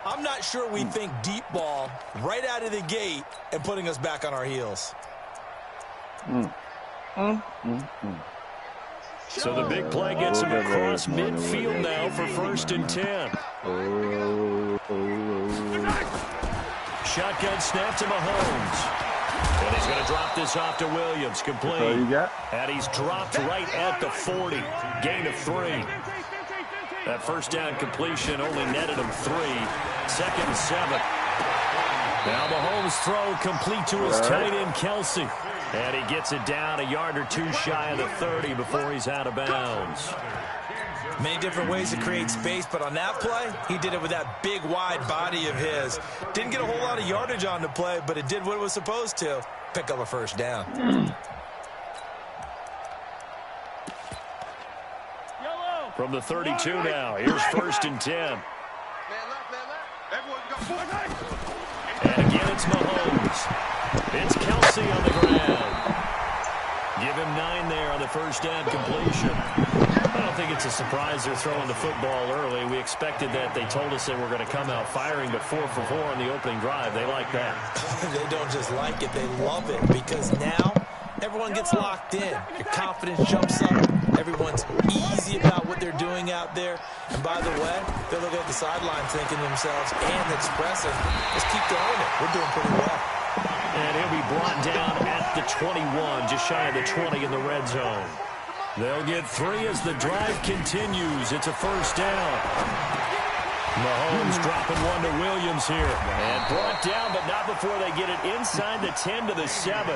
I'm not sure we think deep ball right out of the gate and putting us back on our heels. So the big play gets him across midfield now for 1st and 10. Shotgun snap to Mahomes. And he's going to drop this off to Williams. Complete. And he's dropped right at the 40. Gain of 3. That first down completion only netted him 3. 2nd and 7. Now Mahomes' throw complete to his tight end, Kelsey. And he gets it down a yard or 2 shy of the 30 before he's out of bounds. Many different ways to create space, but on that play, he did it with that big, wide body of his. Didn't get a whole lot of yardage on the play, but it did what it was supposed to. Pick up a 1st down. From the 32 now, here's 1st and 10. And again, it's Mahomes. It's Kelsey on the ground. Give him 9 there on the first down completion. I don't think it's a surprise they're throwing the football early. We expected that. They told us they were going to come out firing, but 4 for 4 on the opening drive. They like that. They don't just like it, they love it, because now everyone gets locked in. Your confidence jumps up. Everyone's easy about what they're doing out there. And by the way, they're looking at the sideline thinking to themselves and expressing, let's keep throwing it. We're doing pretty well. And he'll be brought down at the 21, just shy of the 20 in the red zone. They'll get 3 as the drive continues. It's a first down. Mahomes dropping 1 to Williams here. And brought down, but not before they get it inside the 10 to the 7.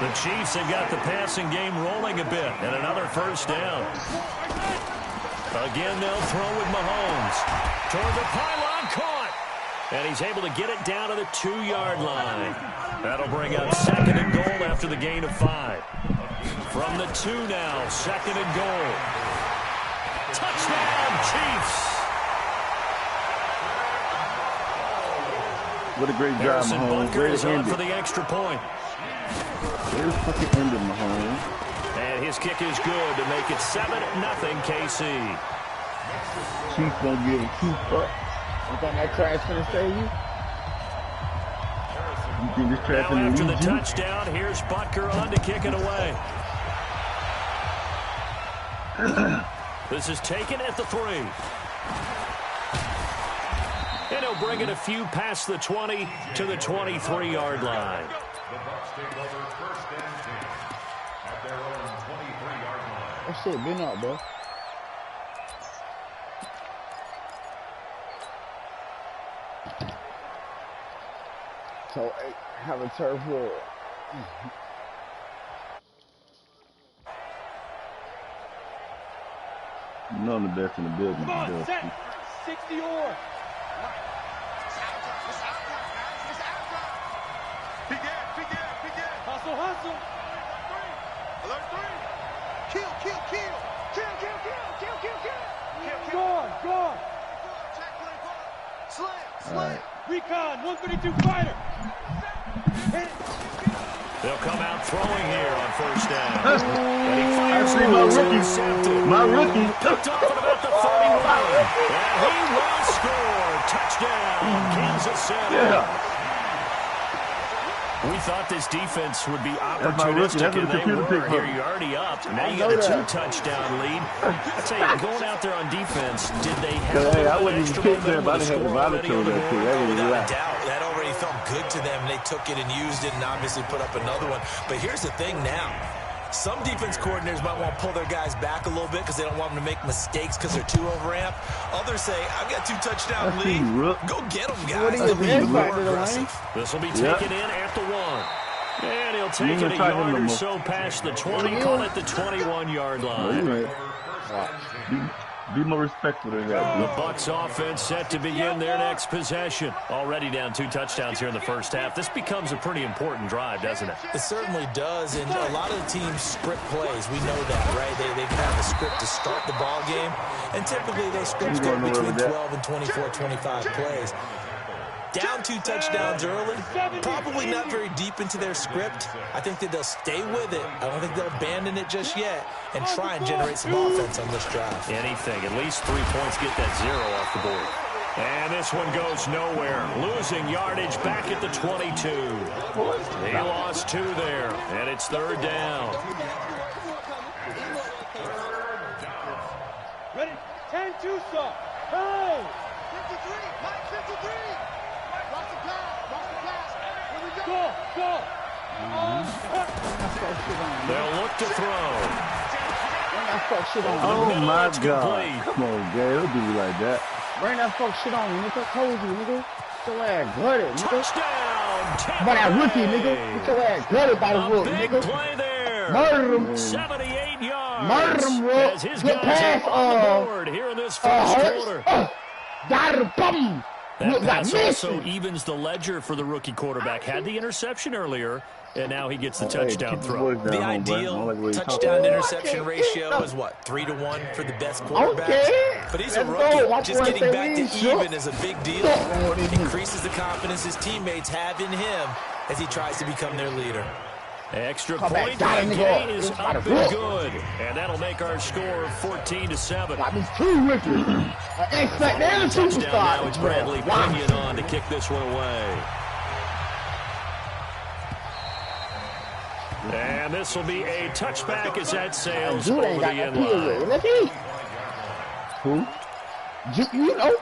The Chiefs have got the passing game rolling a bit. And another first down. Again, they'll throw with Mahomes. Toward the pylon, caught. And he's able to get it down to the 2-yard line. That'll bring up 2nd and goal after the gain of 5. From the 2 now, 2nd and goal. Touchdown, Chiefs. What a great job, Mahomes. Great is on for the extra point. There's fucking ended, Mahomes. And his kick is good to make it 7-0 KC. Chiefs gonna get a keep up. You think that trash gonna save you? You think this trash gonna after the touchdown, here's Butker on to kick it away. This is taken at the 3. And he'll bring it a few past the 20 to the 23-yard line. That shit been up, bro. So, have a turf war. You know I'm the best in the building. Come on, set. 60 or. Hustle, hustle. Alert 3. Kill, kill, kill. Kill, kill, kill, kill, kill, kill. Gone. Slam, slam. Recon, 132 fighter. They'll come out throwing here on first down. And he fires my rookie. Picked off at about the 31. And he will score. Touchdown, Kansas City. Yeah. We thought this defense would be opportunistic, and they were. Here, you're already up. Now you got a 2-touchdown lead. I tell you, going out there on defense, did they have I wouldn't even pick them. I'd have had to without a doubt, that already felt good to them. They took it and used it and obviously put up another one. But here's the thing now. Some defense coordinators might want to pull their guys back a little bit because they don't want them to make mistakes because they're too overamped. Others say, I've got 2-touchdown lead. Go get them, guys. They'll be even more aggressive. This will be taken in at the 1. And he'll take it a yard or so past the 20, call it the 21-yard line. Be more respectful than that. The Bucs offense set to begin their next possession. Already down 2 touchdowns here in the first half. This becomes a pretty important drive, doesn't it? It certainly does, and a lot of the teams script plays. We know that, right? They have a script to start the ball game, and typically those scripts go between 12 and 24, 25 plays. Down 2 touchdowns early, probably not very deep into their script. I think that they'll stay with it. I don't think they'll abandon it just yet and try and generate some offense on this drive. Anything, at least 3 points, get that 0 off the board. And this one goes nowhere. Losing yardage back at the 22. He lost 2 there, and it's 3rd down. Ready? 10-2 stop. Hey! 53, Mike 53. Watch the pass. Here we go. Go. They'll look to throw. Oh, my God. Come on, Gay. Don't do me like that. Bring that fuck shit on, nigga. I told you, nigga. Get your ass gutted, nigga. Touchdown! But that rookie, nigga. Get your ass gutted by the rook, Big nigga. play there. Murder him. 78 yards. Murder him, rook. As his Good guys pass. are on the board here in this first quarter. Got him. Bum. That pass also evens the ledger for the rookie quarterback. Had the interception earlier, and now he gets the touchdown throw. The ideal touchdown-to-interception ratio is what, 3-to-1 for the best quarterbacks? But he's a rookie. Just getting back to even is a big deal. Increases the confidence his teammates have in him as he tries to become their leader. Extra point by Gay is up and good. And that'll make our score 14-7. Touchdown now, it's Bradley Pinion on to kick this one away. And this will be a touchback as that sails over the end line. Who? You know.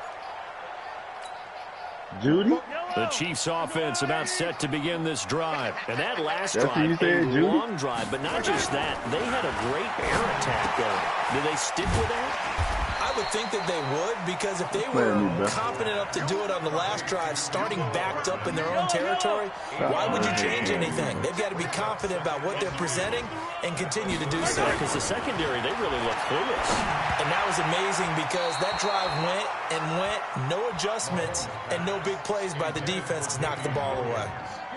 Judy? The Chiefs offense about set to begin this drive. And that last drive, a long drive, but not just that. They had a great air attack going. Do they stick with that? I would think that they would, because if they were confident enough to do it on the last drive, starting backed up in their own territory, why would you change anything? They've got to be confident about what they're presenting and continue to do so. Because the secondary, they really look clueless. And that was amazing because that drive went and went, no adjustments, and no big plays by the defense to knock the ball away.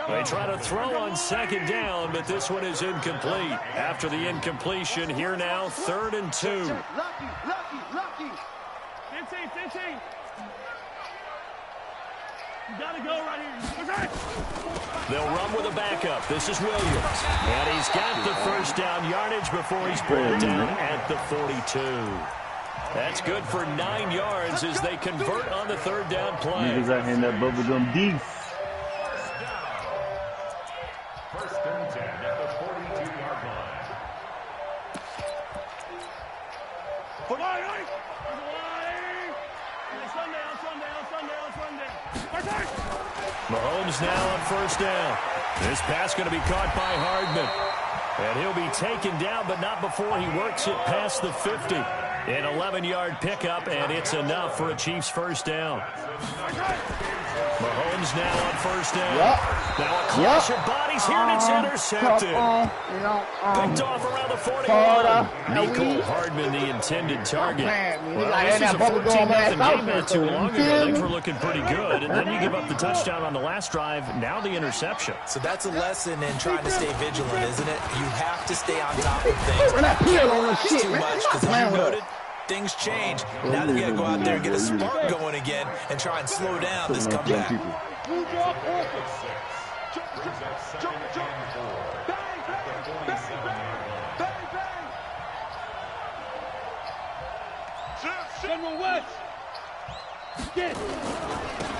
They try to throw on 2nd down, but this one is incomplete. After the incompletion, here now, 3rd and 2. Lucky. 15. You gotta go right here. They'll run with a backup. This is Williams. And he's got the first down yardage before he's brought down at the 42. That's good for 9 yards as they convert on the 3rd down play. Niggas out here in that bubblegum deep. First and 10 at the 42-yard line. Mahomes now on 1st down. This pass going to be caught by Hardman. And he'll be taken down, but not before he works it past the 50. An 11-yard pickup, and it's enough for a Chiefs 1st down. Mahomes now on 1st down. Now a clash of bodies here, and it's intercepted. Picked off around the 41. Nico Hardman, the intended target. Well, this is a 14-0 game not too long ago. Things were looking pretty good, and then you give up the touchdown on the last drive. Now the interception. So that's a lesson in trying to stay vigilant, isn't it? You have to stay on top of things. Too much, because as you noted, things change. Now they got to go out there and get a spark going again and try and slow down this comeback.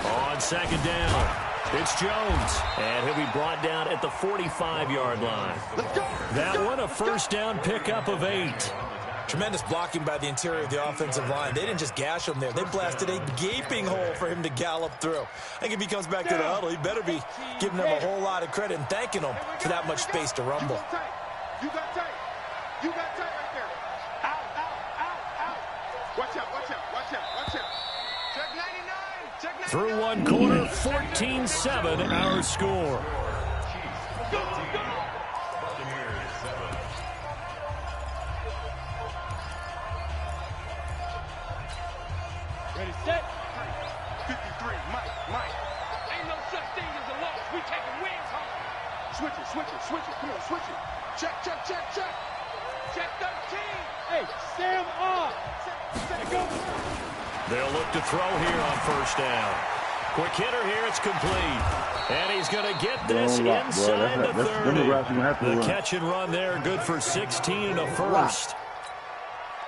On 2nd down, it's Jones, and he'll be brought down at the 45-yard line. That one a 1st down pickup of 8. Tremendous blocking by the interior of the offensive line. They didn't just gash him there. They blasted a gaping hole for him to gallop through. I think if he comes back to the huddle, he better be giving them a whole lot of credit and thanking them for that much space to rumble. You got tight right there. Out. Watch out. Check 99. Through one quarter, 14-7, our score. Ready, set. 53, Mike. Ain't no such thing as a loss. We taking wins home. Switch it. Come on, switch it. Check. Check 13. Hey, Sam off. Set, go. They'll look to throw here on 1st down. Quick hitter here, it's complete. And he's going to get this inside the 30. The catch and run there, good for 16 and a first.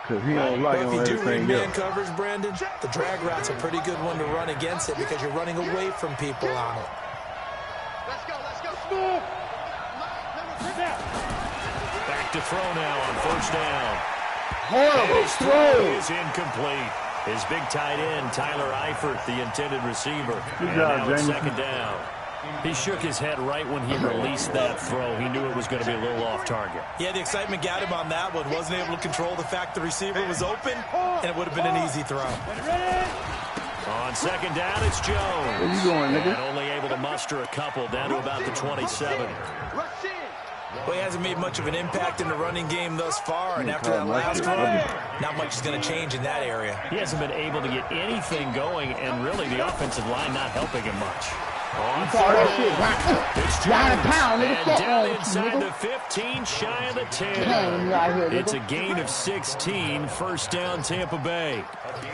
Because he don't like if you do read everything man else. coverage, Brandon, the drag route's a pretty good one to run against it because you're running away from people on it. Let's go, let's go. Back to throw now on first down. Horrible His throw throw. is incomplete. His big tight end, Tyler Eifert, the intended receiver. Good And job, now it's Jameson. second down. He shook his head right when he released that throw. He knew it was going to be a little off target. Yeah, the excitement got him on that one. Wasn't able to control the fact the receiver was open, and it would have been an easy throw. On second down, it's Jones. Where you going, nigga? And only able to muster a couple down to about the 27. Well, he hasn't made much of an impact in the running game thus far, and after that last run, not much is going to change in that area. He hasn't been able to get anything going, and really the offensive line not helping him much. On Call that third shit down, it's round and Jones. pound, nigga. And Fuck down wrong with you, inside nigga. the 15, shy of the 10. Damn, you out here, It's a nigga. gain of 16, first down Tampa Bay.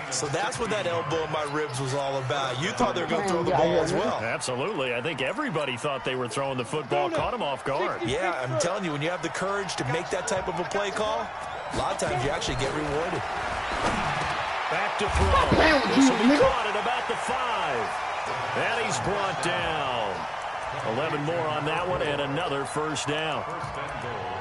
So that's what that elbow in my ribs was all about. You thought they were going to throw the ball as well. Absolutely. I think everybody thought they were throwing the football, caught him off guard. Yeah, I'm telling you, when you have the courage to make that type of a play call, a lot of times you actually get rewarded. Back to throw. Damn, This will be nigga. caught at about the 5. And he's brought down. 11 more on that one and another first down.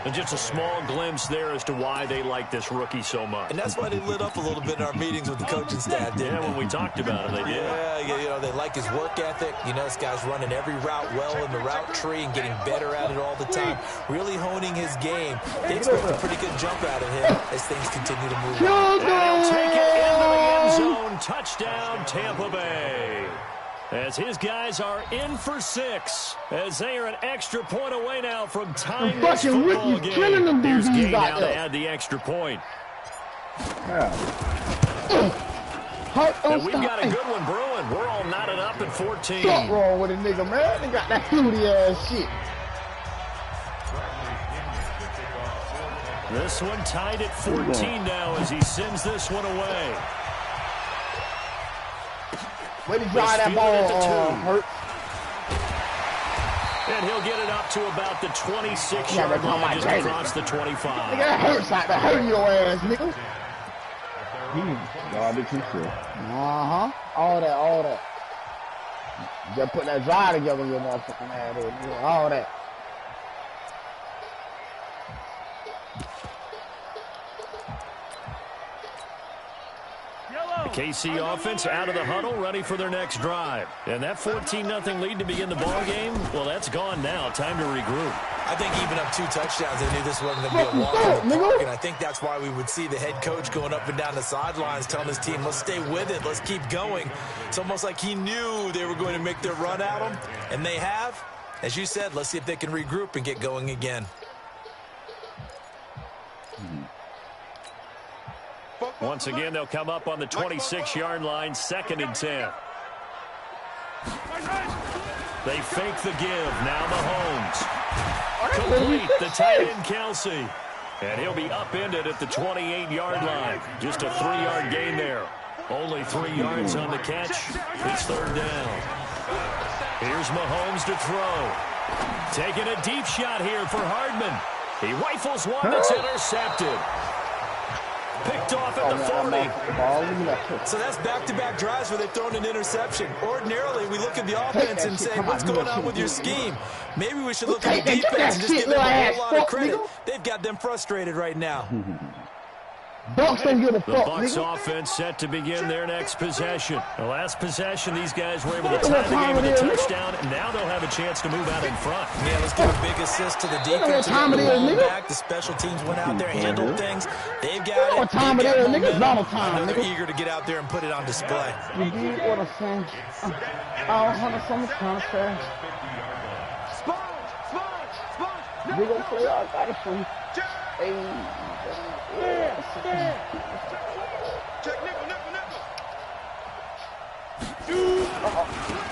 And just a small glimpse there as to why they like this rookie so much. And that's why they lit up a little bit in our meetings with the coaching staff, didn't Yeah, they? when we talked about it, they did. Yeah, you know, they like his work ethic. You know, this guy's running every route well in the route tree and getting better at it all the time. Really honing his game. They expect a pretty good jump out of him as things continue to move on. And he'll take it into the end zone. Touchdown, Tampa Bay. As his guys are in for 6, as they are an extra point away now from tying this fucking football Ricky's killing game. them Here's DBs Gay out now to there. add the extra point. Yeah. And we've got a good one brewing. We're all knotted up at 14. What's wrong with a nigga, man? They got that fruity ass shit. This one tied at 14 now as he sends this one away. Where did you drive that ball, Hurt? And he'll get it up to about the 26-yard Yeah, that's how line, my just game. across the 25. Nigga, that hurts out there. Hurt your ass, nigga. Garbage himself. Uh-huh. All that. Just put that drive together in your motherfucking head, nigga. All that. KC offense out of the huddle, ready for their next drive. And that 14-0 lead to begin the ball game, well, that's gone now. Time to regroup. I think even up 2 touchdowns, they knew this wasn't going to be a walk in the park, and I think that's why we would see the head coach going up and down the sidelines telling his team, let's stay with it, let's keep going. It's almost like he knew they were going to make their run at him, and they have. As you said, let's see if they can regroup and get going again. Once again, they'll come up on the 26-yard line, 2nd and 10. They fake the give. Now Mahomes. Complete. The tight end, Kelsey. And he'll be upended at the 28-yard line. Just a 3-yard gain there. Only 3 yards on the catch. It's 3rd down. Here's Mahomes to throw. Taking a deep shot here for Hardman. He rifles one that's intercepted. Picked off at the 40. So that's back-to-back drives where they've thrown an interception. Ordinarily, we look at the offense and say, what's going on with your scheme? Maybe we should look at the defense and just give them a whole lot of credit. They've got them frustrated right now. Bucks don't give a The fuck, Bucks nigga. offense set to begin their next possession. The last possession, these guys were able to tie the game with a touchdown, and now they'll have a chance to move out in front. Yeah, let's give a big assist to the defense. Back. The special teams went out there, handled things. They've got it. What time it is, nigga? It's not time, I know they're nigga. eager to get out there and put it on display. You did what I'm saying. I don't understand the concept. We gonna play our guys for you.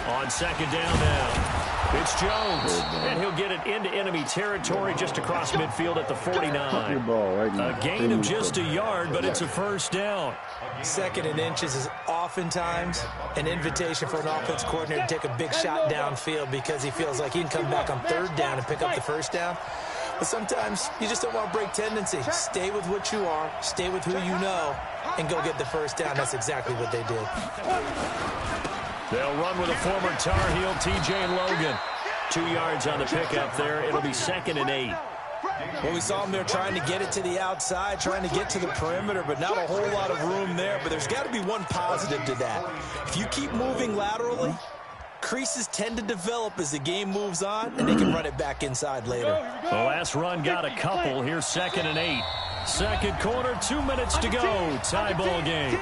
On 2nd down now, it's Jones, and he'll get it into enemy territory just across midfield at the 49. A gain of just a yard, but it's a 1st down. 2nd and inches is oftentimes an invitation for an offense coordinator to take a big shot downfield because he feels like he can come back on 3rd down and pick up the 1st down. But sometimes you just don't want to break tendency. Stay with what you are, stay with who you know, and go get the first down. That's exactly what they did. They'll run with a former Tar Heel, T.J. Logan. 2 yards on the pickup there. It'll be 2nd and 8. Well, we saw them there trying to get it to the outside, trying to get to the perimeter, but not a whole lot of room there. But there's got to be one positive to that. If you keep moving laterally, creases tend to develop as the game moves on, and they can run it back inside later. The last run got a couple. Here's 2nd and 8. Second quarter, 2 minutes to go. Tie ball game.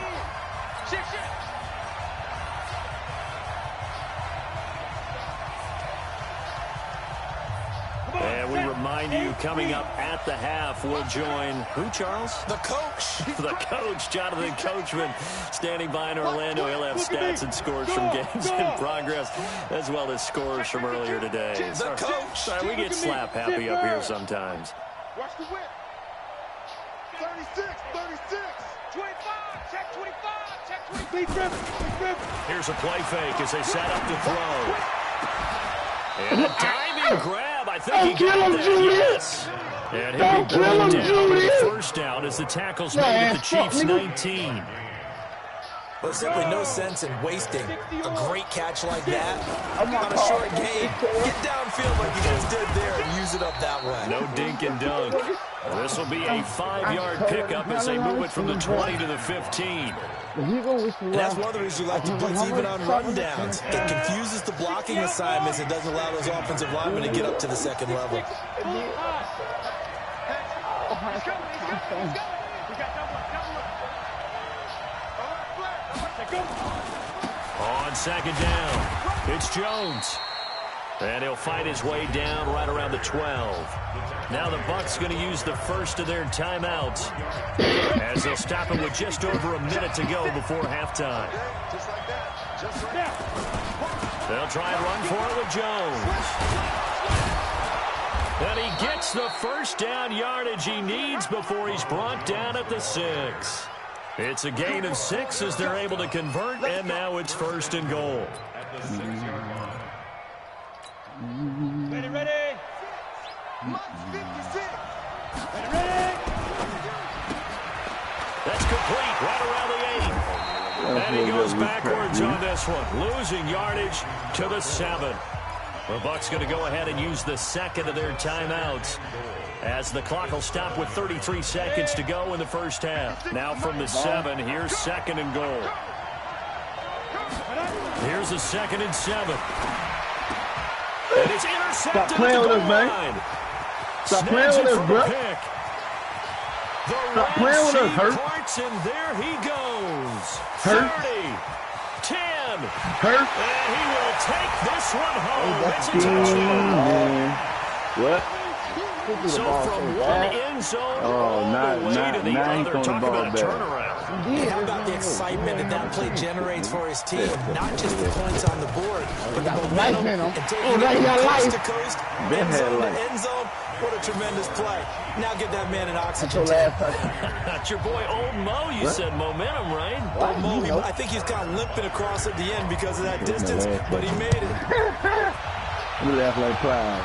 And we remind you, coming up at the half, we'll join who, Charles? The coach. The coach, Jonathan Coachman, standing by in Orlando. He'll have stats and scores from games in progress, as well as scores from earlier today. The coach. Sorry, we get slap happy up here sometimes. Watch the whip. 36, 36. 25, check 25, check 25. Here's a play fake as they set up to throw. And a diving grab. I think he got that, yes. And he'll be brought down with a first down as the tackle's made at the Chiefs' 19. Well, there's simply no sense in wasting a great catch like that on a short game. Get downfield like you just did there and use it up that way. No dink and dunk. This will be a 5-yard pickup as they move it from the 20 to the 15. And that's one of the reasons you like to blitz even on rundowns. It confuses the blocking assignments and doesn't allow those offensive linemen to get up to the second level. On second down, it's Jones. And he'll fight his way down right around the 12. Now the Bucs going to use the first of their timeouts as they'll stop it with just over a minute to go before halftime. They'll try and run for it with Jones. And he gets the first down yardage he needs before he's brought down at the 6. It's a gain of 6 as they're able to convert, and now it's 1st and goal. Ready, ready. That's complete right around the 8. And he goes backwards on this one, losing yardage to the 7. The Bucs going to go ahead and use the second of their timeouts as the clock will stop with 33 seconds to go in the first half. Now from the 7, here's 2nd and goal. Here's a 2nd and 7. And it's intercepted. Stop playing with us, man. Stop playing with us, bro. Stop playing with us, Hurt. And there he goes. Hurt. 30, 10. Hurt. And he will take this one home. It's a touchdown. What? So from one end zone all the way to the other. Talk about a turnaround. How about the excitement that play generates for his team? Not just the points on the board, but the momentum and taking it coast to coast, end zone to end zone. What a tremendous play. Now get that man an oxygen tank. That's your boy Old Mo. You said momentum, right? Old Mo, I think he's kind of limping across at the end because of that distance, but he made it. We laugh like pride.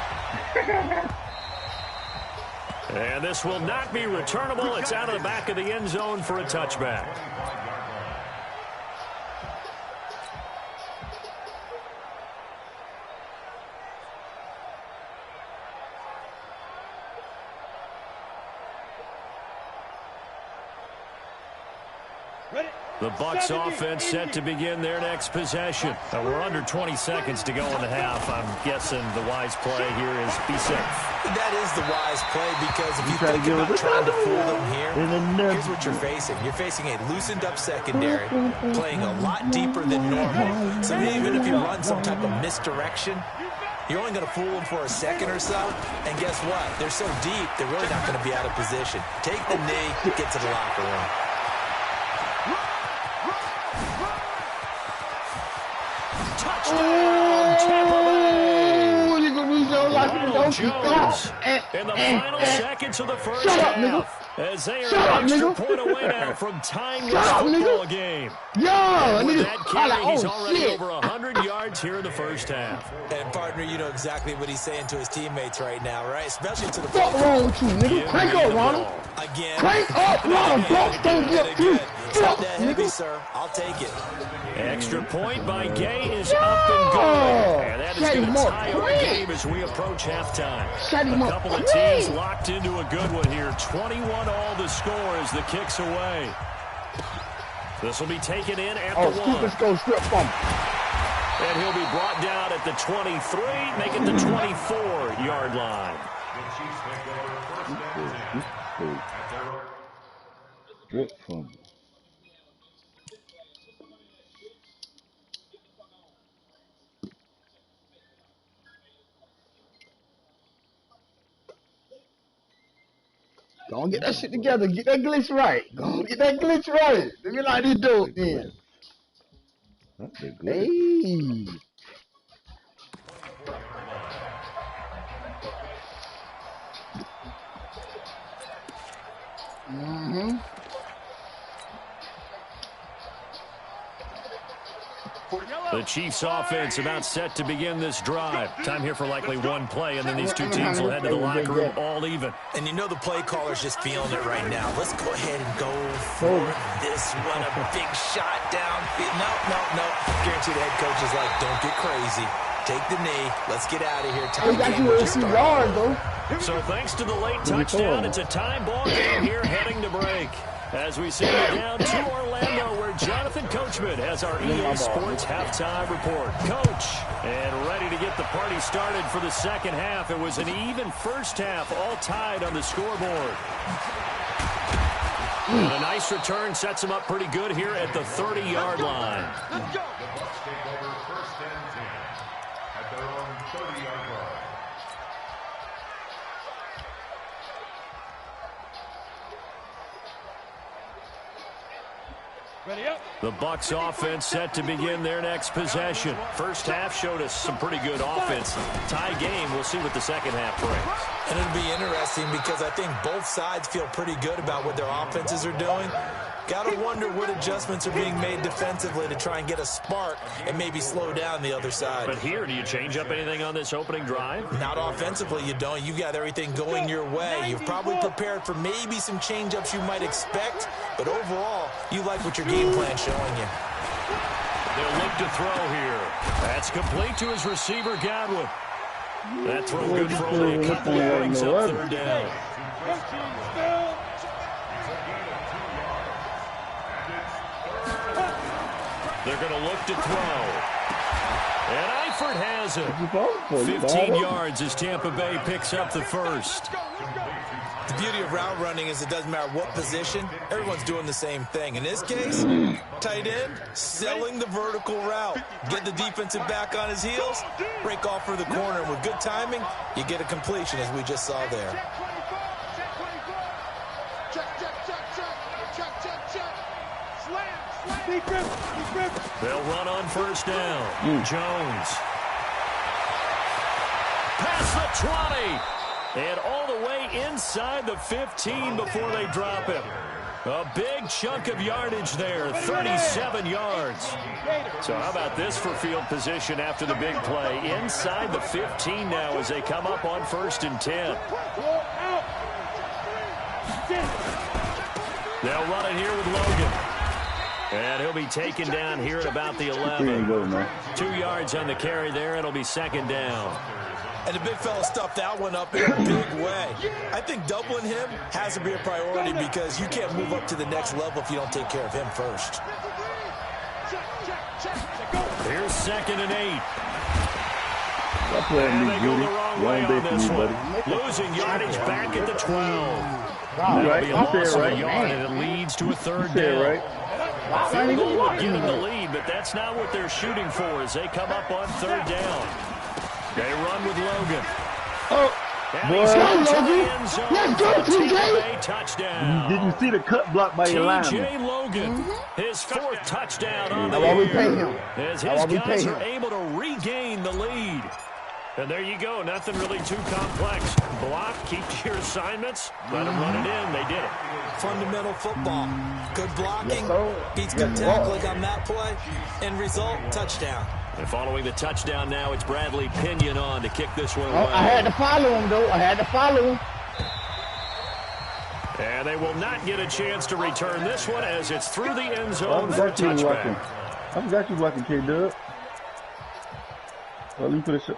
And this will not be returnable. It's out of the back of the end zone for a touchback. The Bucs offense set to begin their next possession. We're under 20 seconds to go in the half. I'm guessing the wise play here is be safe. That is the wise play because if you think about trying to fool them here, here's what you're facing. You're facing a loosened up secondary, playing a lot deeper than normal. So even if you run some type of misdirection, you're only going to fool them for a second or so. And guess what? They're so deep, they're really not going to be out of position. Take the knee, get to the locker room. Touchdown, Tampa Bay! Ronald Jones in the final seconds of the first half. As they are an extra point away now from tying this football game. Yo, with that carry, he's already over 100 yards here in the first half. And, partner, you know exactly what he's saying to his teammates right now, right? Especially to the What's wrong with you, nigga? Crank up, Ronald. Again. Crank up, Ronald. Don't get you. It's not that heavy, sir. I'll take it. Extra point by Gay is up and going. And that is going to tie our game as we approach halftime. A couple of teams locked into a good one here. 21-all the score as the kick's away. This will be taken in at the 1. Let's go strip from. And he'll be brought down at the 23, making the 24-yard line. Strip from. Go and get that shit together. Get that glitch right. Go and get that glitch right. Let me like this dude then. Hey. The Chiefs offense about set to begin this drive. Time here for likely one play, and then these two teams will head to the locker room all even. And you know the play caller's just feeling it right now. Let's go ahead and go for this one. A big shot downfield. No. Guarantee the head coach is like, don't get crazy. Take the knee. Let's get out of here. Time game will just start. So thanks to the late touchdown, it's a time ball game here heading to break. As we send it down to Orlando, where Jonathan Coachman has our EA Sports halftime report. Coach, and ready to get the party started for the second half. It was an even first half, all tied on the scoreboard. And a nice return sets him up pretty good here at the 30-yard line. Let's take over first and 10 at their own 30-yard line. The Bucs offense set to begin their next possession. First half showed us some pretty good offense. Tie game, we'll see what the second half brings. And it'll be interesting because I think both sides feel pretty good about what their offenses are doing. Got to wonder what adjustments are being made defensively to try and get a spark and maybe slow down the other side. But here, do you change up anything on this opening drive? Not offensively, you don't. You got everything going your way. You've probably prepared for maybe some change-ups you might expect, but overall, you like what your game plan's showing you. They'll look to throw here. That's complete to his receiver, Godwin. That throw good for only a couple of yards up third down. They're going to look to throw. And Eifert has it. 15 yards as Tampa Bay picks up the first. The beauty of route running is it doesn't matter what position, everyone's doing the same thing. In this case, tight end, selling the vertical route. Get the defensive back on his heels, break off for the corner, and with good timing, you get a completion as we just saw there. They'll run on first down. Jones. Past the 20. And all the way inside the 15 before they drop him. A big chunk of yardage there, 37 yards. So how about this for field position after the big play? Inside the 15 now as they come up on first and 10. They'll run it here with Logan. And he'll be taken down here at about the 11. 2 yards on the carry there, and it'll be second down. And the big fella stuffed that one up in a big way. I think doubling him has to be a priority because you can't move up to the next level if you don't take care of him first. Here's second and 8. And they go the wrong way on this one. Losing yardage back at the 12. That'll be a loss of a yard, and it leads to a third down. Field goal would give them the lead, but that's not what they're shooting for as they come up on third down. They run with Logan. And he's got to the end zone for a TJ touchdown. Did you see the cut block by your lineman? TJ Logan, his fourth touchdown on the How about we year. pay him? As his guys are able to regain the lead. And there you go. Nothing really too complex. Block, keep to your assignments, let them run it in. They did it. Fundamental football. Good blocking, beats good tackling on that play. End result, touchdown. And following the touchdown now, it's Bradley Pinion on to kick this one away. I had to follow him, though. I had to follow him. And they will not get a chance to return this one as it's through the end zone for a touchback. I forgot you watching K-Dub. Well, let me put it.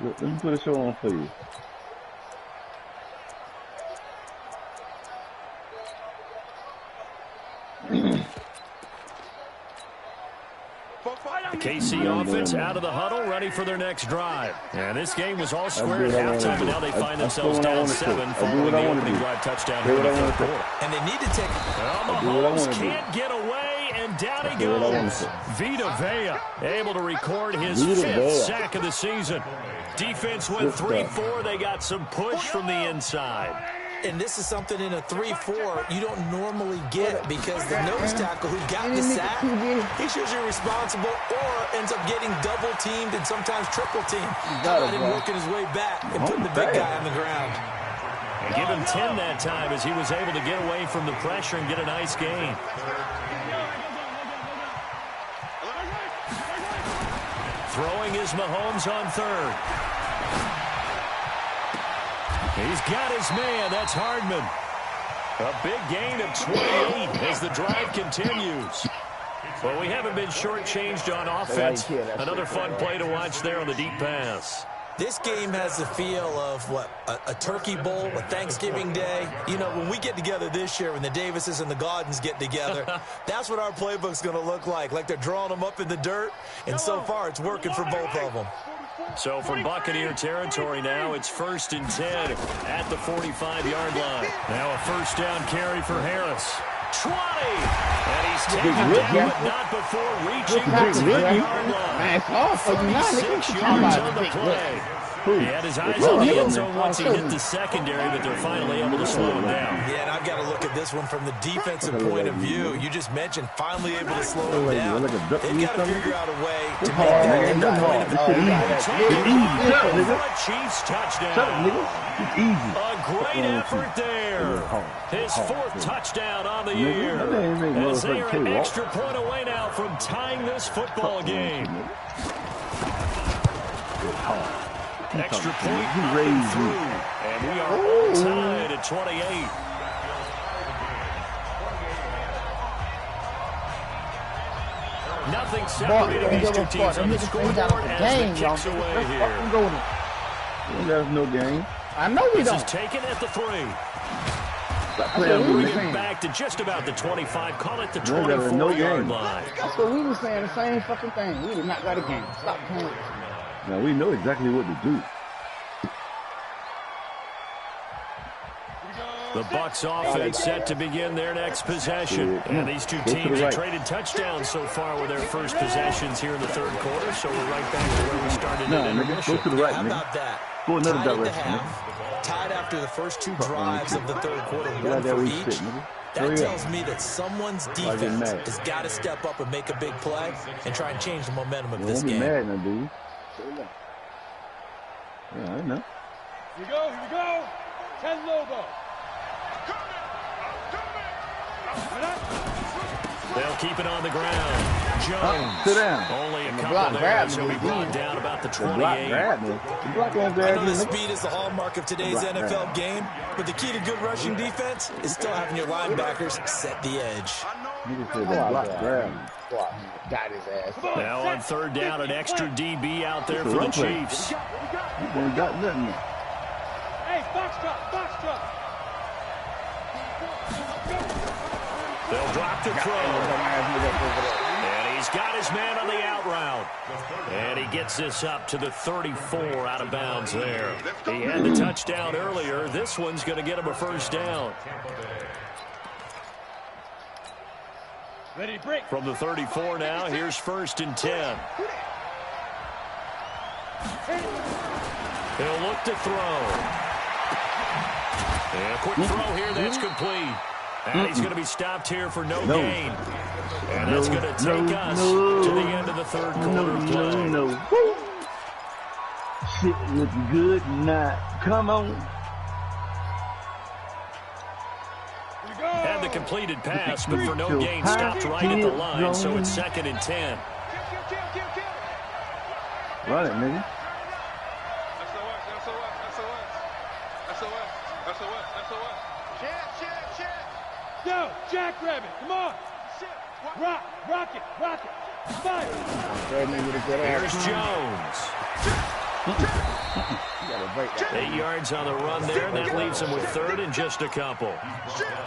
Let me put a show on for you. The KC offense out of the huddle, ready for their next drive. And this game was all square at halftime, and now they find themselves down 7 following the opening drive touchdown here in the third quarter. And they need to take... Mahomes can't get away, and down he goes. Vita Vea able to record his 5th sack of the season. Defense went 3-4. They got some push from the inside. And this is something in a 3-4 you don't normally get because the nose tackle who got the sack, he's usually responsible or ends up getting double-teamed and sometimes triple-teamed. How about him working his way back and putting the big guy on the ground? And give him 10 that time as he was able to get away from the pressure and get a nice gain. Throwing is Mahomes on third. He's got his man. That's Hardman. A big gain of 28 as the drive continues. Well, we haven't been shortchanged on offense. Another fun play to watch there on the deep pass. This game has the feel of, what, a turkey bowl, a Thanksgiving day. You know, when we get together this year, when the Davises and the Gaudens get together, that's what our playbook's going to look like they're drawing them up in the dirt. And so far, it's working for both of them. So from Buccaneer territory now, it's 1st and 10 at the 45-yard line. Now a first down carry for Harris. 20! And he's taken down, but not before reaching the 10-yard line. 36 yards on the play. He had his eyes on the end zone once he hit the secondary, but they're finally able to slow him down. Yeah, and I've got to look at this one from the defensive point of view. You just mentioned finally able to slow him down. They've got to figure out a way to make that a point of view. Chiefs touchdown. A great effort there. His 4th touchdown on the year. As they are an extra point away now from tying this football game. Extra point through, and we are all tied at 28. Nothing separating these two teams on the scoreboard as the kicks away here. There's no game. I know we don't. This is taken at the 3. Bring it back to just about the 25. Call it the 24-yard line. That's what we were saying, the same fucking thing. We did not got a game. Stop playing. Now we know exactly what to do. The Bucs offense set to begin their next possession. And these two teams have traded touchdowns so far with their first possessions here in the third quarter. So we're right back to where we started in intermission. Go to the right, How about that? Go another direction. Tied after the first 2 drives of the third quarter, 1 for each. That tells me that someone's defense has got to step up and make a big play and try and change the momentum of this game. Mad now, dude. Yeah, I know. Here we go. 10 Lobo. They'll keep it on the ground. Jones. Sit down. Only a couple there, so we brought down about the 28. I know the speed is the hallmark of today's NFL game, but the key to good rushing defense is still having your linebackers set the edge. Got his ass. Now on 3rd down, an extra DB out there for the Chiefs. Got nothing. Hey, Foxtrot. They'll drop the throw. And he's got his man on the out route. And he gets this up to the 34 out of bounds there. He had the touchdown earlier. This one's going to get him a first down. Ready to break. From the 34 now, here's 1st and 10. He'll look to throw. And a quick throw here, that's complete. And he's going to be stopped here for no gain. And that's going to take us to the end of the third quarter of play. Woo. Shit looking good tonight. Come on. Had the completed pass, but for no gain, stopped right at the line, so it's 2nd and 10. Run it, nigga. Yo, Jackrabbit, come on. Rock it. Fire. Here's Jones. 8 yards on the run there, and that leaves him with 3rd and just a couple.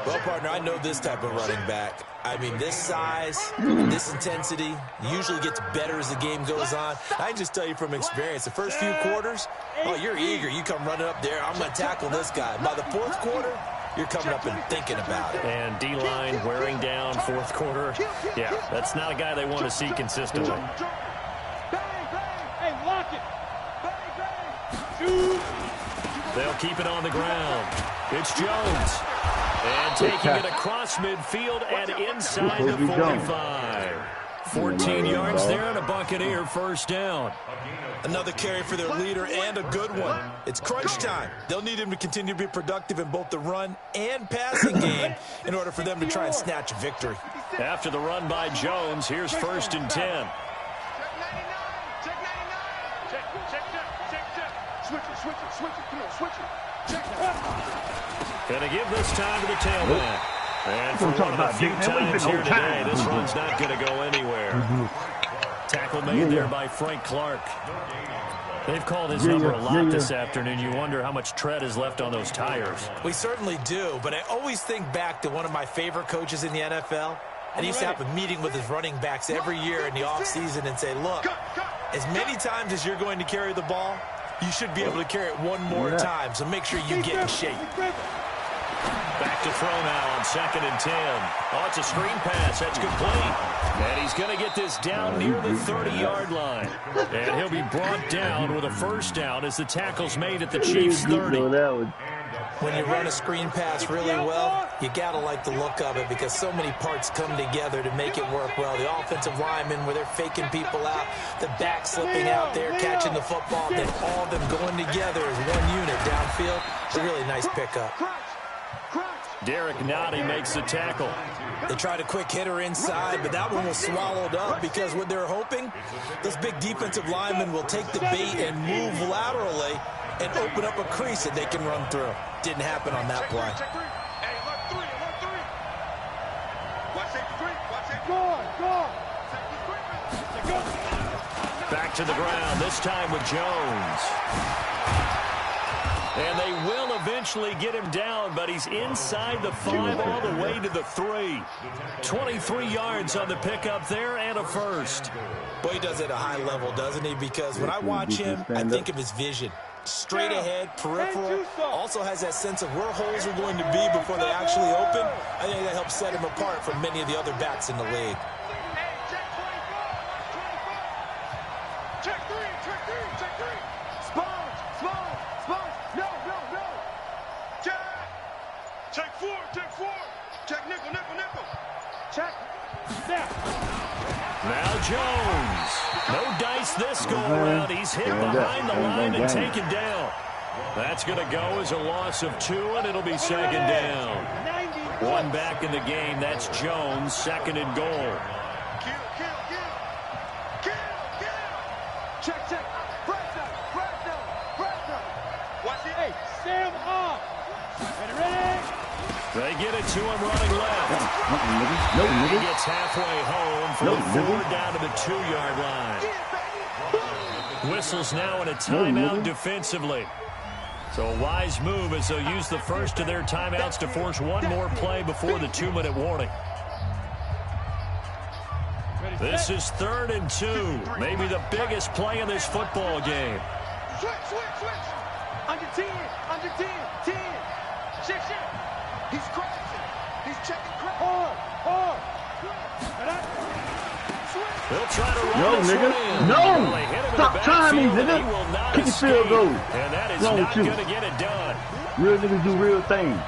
Well, partner, I know this type of running back. I mean, this size, this intensity usually gets better as the game goes on. I can just tell you from experience, the first few quarters, oh, you're eager. You come running up there, I'm going to tackle this guy. By the 4th quarter, you're coming up and thinking about it. And D-line wearing down 4th quarter. Yeah, that's not a guy they want to see consistently. Hey, lock it. They'll keep it on the ground. It's Jones. And taking it across midfield and inside the 45. 14 yards there and a Buccaneer first down. Another carry for their leader and a good one. It's crunch time. They'll need him to continue to be productive in both the run and passing game in order for them to try and snatch a victory. After the run by Jones, here's 1st and 10. Switch it. Come on, switch it. Check it. Gonna give this time to the tailback. And for one of the few times here today, this run's not going to go anywhere. Tackle made there by Frank Clark. They've called his number a lot this afternoon. You wonder how much tread is left on those tires. We certainly do, but I always think back to one of my favorite coaches in the NFL. And he used to have a meeting with his running backs every year in the offseason and say, look, as many times as you're going to carry the ball, you should be able to carry it one more time, so make sure you get in shape. Back to throw now on 2nd and 10. Oh, it's a screen pass. That's complete. And he's going to get this down near the 30-yard line. And he'll be brought down with a first down as the tackle's made at the Chiefs' 30. When you run a screen pass really well, you got to like the look of it because so many parts come together to make it work well. The offensive linemen, where they're faking people out, the back slipping out there, catching the football, then all of them going together as one unit downfield. It's a really nice pickup. Derek Nottie makes the tackle. They tried a quick hitter inside, but that one was swallowed up because what they're hoping, those big defensive linemen will take the bait and move laterally and open up a crease that they can run through. Didn't happen on that play. Back to the ground, this time with Jones. And they will eventually get him down, but he's inside the 5 all the way to the 3. 23 yards on the pickup there and a first. Boy, he does it at a high level, doesn't he? Because when I watch him, I think of his vision. Straight ahead, peripheral, also has that sense of where holes are going to be before they actually open. I think that helps set him apart from many of the other backs in the league. Check three. Sponge. No. Check four. Check nickel. Check. Now Jones. No dice this go around. He's hit behind the line and taken down. That's going to go as a loss of 2, and it'll be 2nd down. One back in the game. That's Jones, 2nd and goal. Kill. Check. Press down. Watch it. Hey, stand up. Ready? They get it to him running left. He gets halfway home for the 4 down to the 2-yard line. Whistles now in a timeout defensively. So a wise move as they'll use the first of their timeouts to force one more play before the 2-minute warning. This is 3rd and 2. Maybe the biggest play in this football game. Switch. Under 10. 10. Shit. He's crashing. He's checking hard. They'll try to run No. Stop trying me, nigga. Kick the field goal. And that is not going to get it done. Real niggas do real things.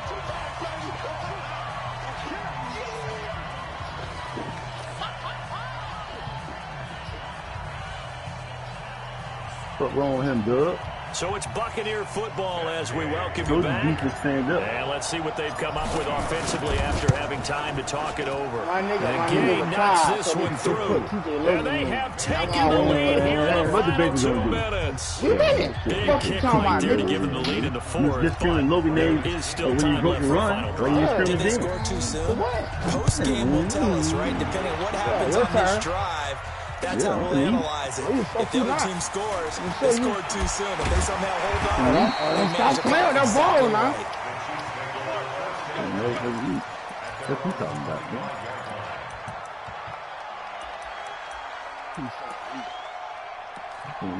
What's wrong with him, Doug? So it's Buccaneer football as we welcome you back. And let's see what they've come up with offensively after having time to talk it over. And Gay knocks this one through. And they have taken the lead here in the final 2 minutes. Big kick right there to give them the lead in the fourth. There is still time left for a final drive. Did they score too soon? Post-game will tell us, right? Depending on what happens on this drive. That's how we'll analyze it. If the other team scores, they scored too soon. If they somehow hold on, stop playing with that ball now. What's he talking about, man?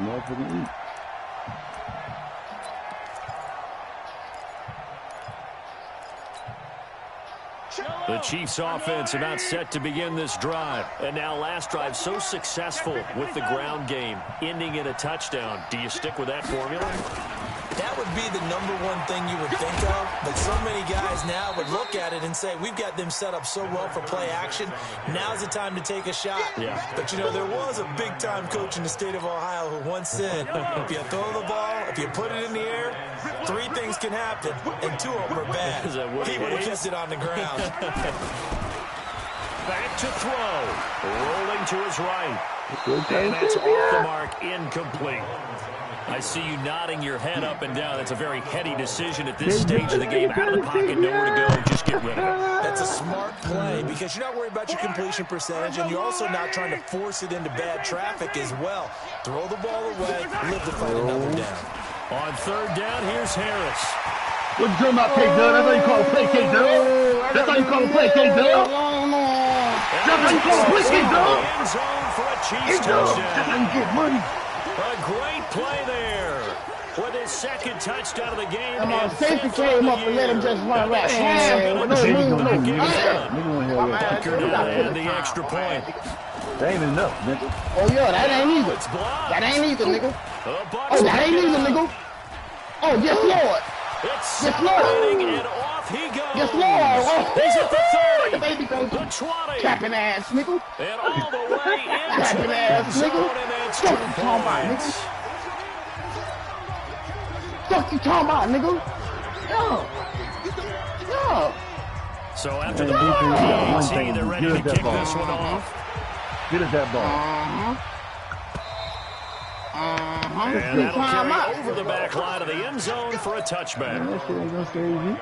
Motherfucking eat. The Chiefs offense about set to begin this drive. And now last drive so successful with the ground game, ending in a touchdown. Do you stick with that formula? That would be the #1 thing you would think of, but so many guys now would look at it and say, we've got them set up so well for play action, now's the time to take a shot. Yeah. But, you know, there was a big-time coach in the state of Ohio who once said, if you throw the ball, if you put it in the air, 3 things can happen, and 2 of them are bad. He would have kissed it on the ground. Back to throw. Rolling to his right. And that's off the mark, incomplete. I see you nodding your head up and down. That's a very heady decision at this stage of the game. Out of the pocket, nowhere to go. Just get rid of it. That's a smart play because you're not worried about your completion percentage, and you're also not trying to force it into bad traffic as well. Throw the ball away, live to fight another down. On 3rd down, here's Harris. What you talking about, K-Dub? That's how you call a play, K-Dub. That's how you call a play, K-Dub. That's how you call a play, K-Dub. End zone for a Chiefs touchdown. That's how you get money. A great play there with his 2nd touchdown of the game. Come on, safety came up and let him just run right. And the extra point. That ain't enough, nigga. Oh, yeah, that ain't either. That ain't either, nigga. Oh, that ain't either, nigga. Oh, yes, Lord. Yes, Lord. And off he goes. Yes, Lord. Oh, he's at the 30. The baby goes. The 20. Capping ass, nigga. And all the way into Capping ass, nigga. the Fuck you talking about, nigga. Fuck you talking about, nigga. Yo. Yo. So after the PAT, they're ready to kick this one off. Get us that ball. And that'll carry over the back line of the end zone for a touchback. Man, that shit ain't gonna save you.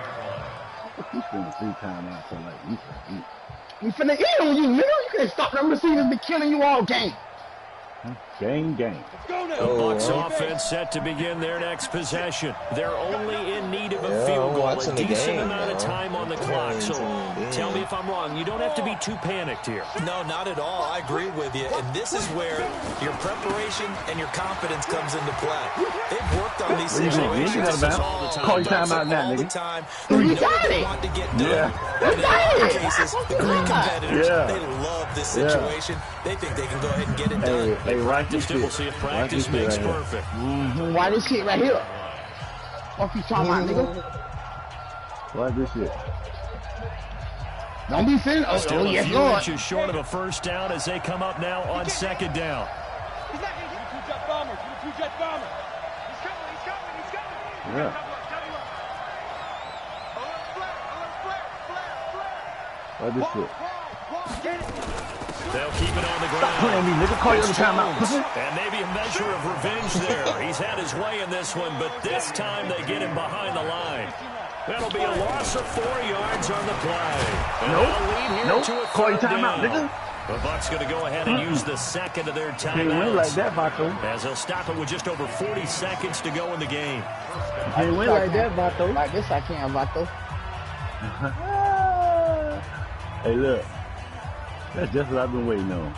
You spend 3 timeouts so like you can eat. We finna eat on you, nigga. You can't stop them receivers be killing you all game. Gang. The Bucs offense set to begin their next possession. They're only in need of a field goal, a decent amount of time on the clock. So tell me if I'm wrong. You don't have to be too panicked here. No, not at all. I agree with you. And this is where your preparation and your confidence comes into play. They've worked on these situations all the time. Call your time out now, nigga. You know what they want to get done. And in other cases, the great competitors, they love this situation. They think they can go ahead and get it done. Hey, right Practice, we'll see if practice makes perfect. Why this shit right here? What you talking about, nigga? Why this shit? Don't be finished. Oh, Still yes, a few Lord. inches short of a first down as they come up now on 2nd down. He's not injured. Two-jet bomber. Two-jet bomber. He's coming. Yeah. Why this shit? They'll keep it on the ground. Stop playing me, nigga. Call you every time out. And maybe a measure of revenge there. He's had his way in this one, but this time they get him behind the line. That'll be a loss of 4 yards on the play. Nope. Call your time out, nigga. The Bucs going to go ahead and use the 2nd of their timeouts. Can't win like that, Vato. As they'll stop it with just over 40 seconds to go in the game. Can't win like that, Vato. Like this, I can't, Vato. Hey, look. That's just what I've been waiting on.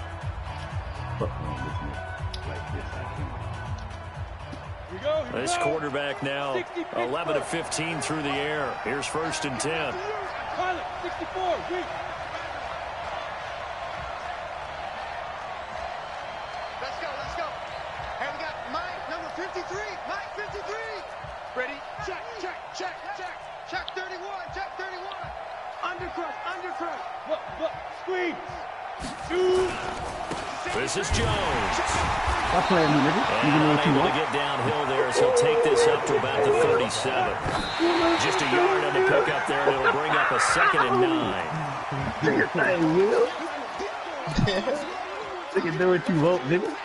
Fuck on this nigga. Like this, I can. This quarterback now 11 of 15 through the air. Here's 1st and 10. Pilot, 64, weak. Let's go. And we got Mike, number 53. Mike, 53. Ready? Check. Check 31. Undercrush. Look, screen. 2. This is Jones. Stop playing me, nigga. And unable to get downhill there, so he'll take this up to about the 37. Just a yard on the pickup there, and it'll bring up a 2nd and 9. Do your thing, Will. You can do what you want, nigga.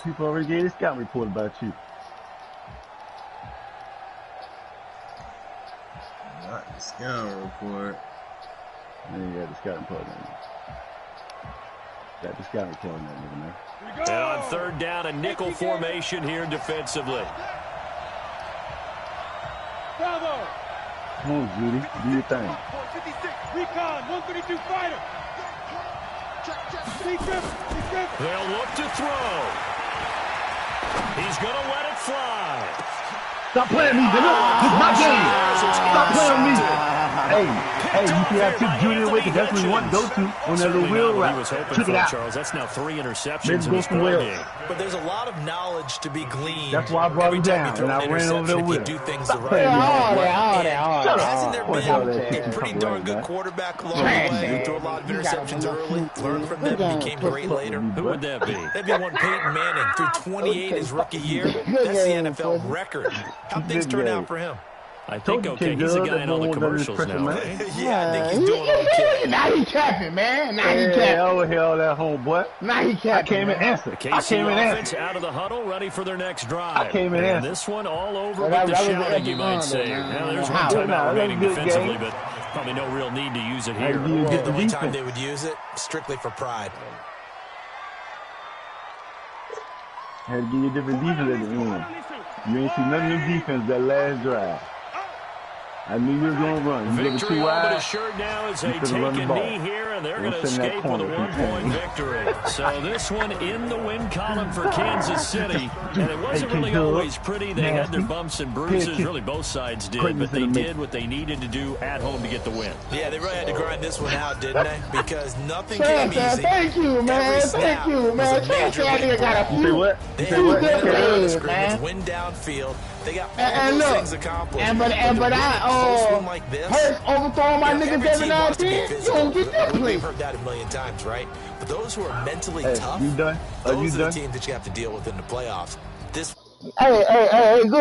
People already gave a scout report about you. Not the scout report. Man, you got the scout report, man. Got the scout report on that nigga, man. And on 3rd down, a nickel formation here defensively. Bravo. Come on, Judy. Do your thing. 56. Recon. 132 fighter. They'll look to throw. He's going to let it fly. Stop playing me, nigga. This is my game. Stop playing me. Hey, you see I took Junior away because that's what we want to go to on that little wheel route. Took it out. Charles, that's now 3 interceptions in his career game. But there's a lot of knowledge to be gleaned. That's why I brought him down, and I ran over there with him. If you do things the right way. Hasn't there been a pretty darn good quarterback along the way? Threw a lot of interceptions early, learned from them, became great later. Who would that be? That'd be one Peyton Manning. Threw 28 his rookie year. That's the NFL record. How'd things turn out for him? I think okay. He's a guy in all the commercials now, right? Yeah, I think he's doing okay. Now he capping, man. Now he capping. Hell, that homeboy. Now he capping. I came in answer. KC offense out of the huddle, ready for their next drive. I came in answer. This one all over with the shouting, you might say. Now there's one timeout remaining defensively, but probably no real need to use it here. The one time they would use it, strictly for pride. Had to give you a different defense at the end. You ain't see none of them defense that last drive. I knew you were going to run. You Victory over his shirt now as they take a knee here, and they're going to escape with a 1-point victory. So this one in the win column for Kansas City. And it wasn't really always pretty. They had their bumps and bruises. Really, both sides did. But they did what they needed to do at home to get the win. Yeah, they really had to grind this one out, didn't they? Because nothing came easy. Thank you, man. Thank you, man. You say what? They had to win the scrimmage, win downfield. They got all those things accomplished. But Hurts overthrowing my niggas every now and then. You don't get that play. We've heard that a million times, right? But those who are mentally tough, you done? those are the teams that you have to deal with in the playoffs. Hey, good.